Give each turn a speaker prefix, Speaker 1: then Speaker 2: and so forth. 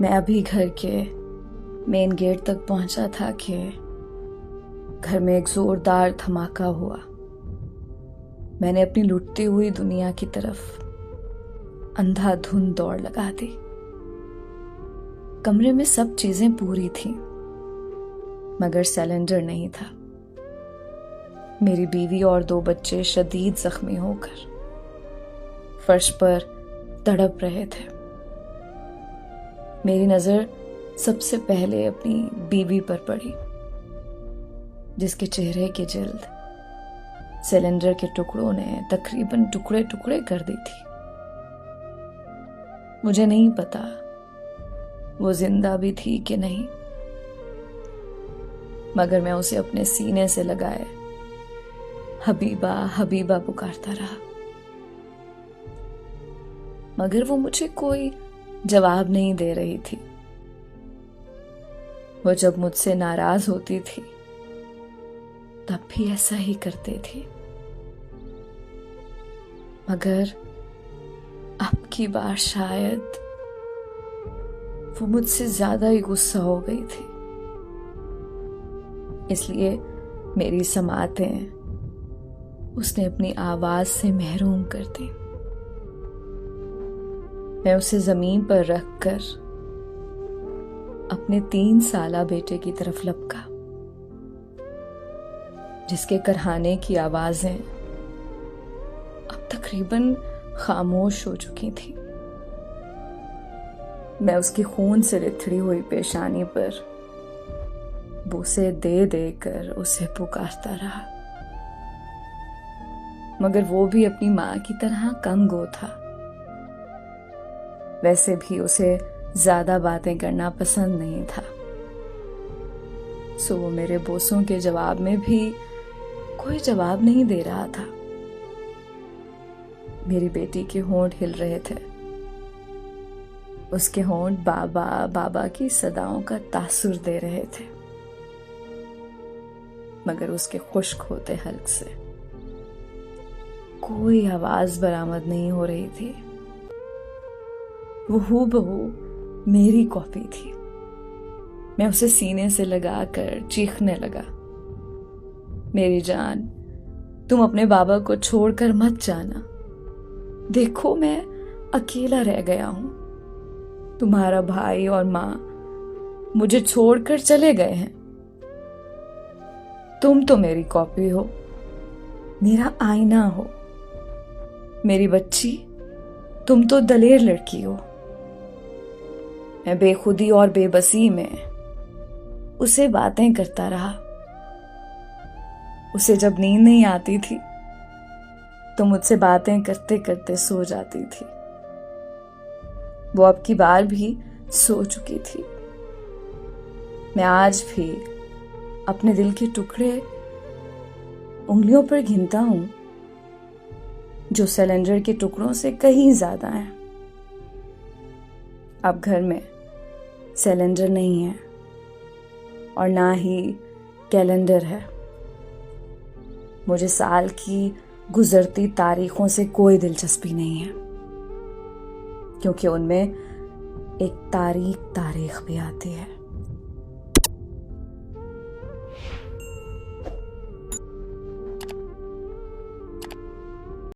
Speaker 1: मैं अभी घर के मेन गेट तक पहुंचा था कि घर में एक जोरदार धमाका हुआ। मैंने अपनी लुटती हुई दुनिया की तरफ अंधाधुंध दौड़ लगा दी। कमरे में सब चीजें पूरी थीं, मगर सिलेंडर नहीं था। मेरी बीवी और 2 बच्चे शदीद जख्मी होकर फर्श पर तड़प रहे थे। मेरी नजर सबसे पहले अपनी बीवी पर पड़ी, जिसके चेहरे की जिल्द सिलेंडर के टुकड़ों ने तकरीबन टुकड़े टुकड़े कर दी थी। मुझे नहीं पता वो जिंदा भी थी कि नहीं, मगर मैं उसे अपने सीने से लगाए हबीबा हबीबा पुकारता रहा। मगर वो मुझे कोई जवाब नहीं दे रही थी। वो जब मुझसे नाराज होती थी तब भी ऐसा ही करते थे, मगर अब की बार शायद वो मुझसे ज्यादा ही गुस्सा हो गई थी। इसलिए मेरी समातें उसने अपनी आवाज से महरूम कर दी। मैं उसे जमीन पर रखकर अपने 3 साला बेटे की तरफ लपका, जिसके करहाने की आवाजें अब तकरीबन खामोश हो चुकी थी। मैं उसकी खून से लिथड़ी हुई पेशानी पर बोसे दे देकर उसे पुकारता रहा, मगर वो भी अपनी मां की तरह कंगो था। वैसे भी उसे ज्यादा बातें करना पसंद नहीं था, सो वो मेरे बोसों के जवाब में भी कोई जवाब नहीं दे रहा था। मेरी बेटी के होंठ हिल रहे थे। उसके होंठ बाबा बाबा की सदाओं का तासुर दे रहे थे, मगर उसके खुश्क होते हल्क से कोई आवाज बरामद नहीं हो रही थी। वो हूबहू मेरी कॉपी थी। मैं उसे सीने से लगाकर चीखने लगा, मेरी जान, तुम अपने बाबा को छोड़कर मत जाना। देखो, मैं अकेला रह गया हूं। तुम्हारा भाई और मां मुझे छोड़कर चले गए हैं। तुम तो मेरी कॉपी हो, मेरा आईना हो। मेरी बच्ची, तुम तो दलेर लड़की हो। मैं बेखुदी और बेबसी में उसे बातें करता रहा। उसे जब नींद नहीं आती थी तो मुझसे बातें करते करते सो जाती थी। वो अब की बार भी सो चुकी थी। मैं आज भी अपने दिल के टुकड़े उंगलियों पर गिनता हूं, जो सिलेंडर के टुकड़ों से कहीं ज्यादा हैं। अब घर में सिलेंडर नहीं है और ना ही कैलेंडर है। मुझे साल की गुजरती तारीखों से कोई दिलचस्पी नहीं है, क्योंकि उनमें एक तारीख भी आती है।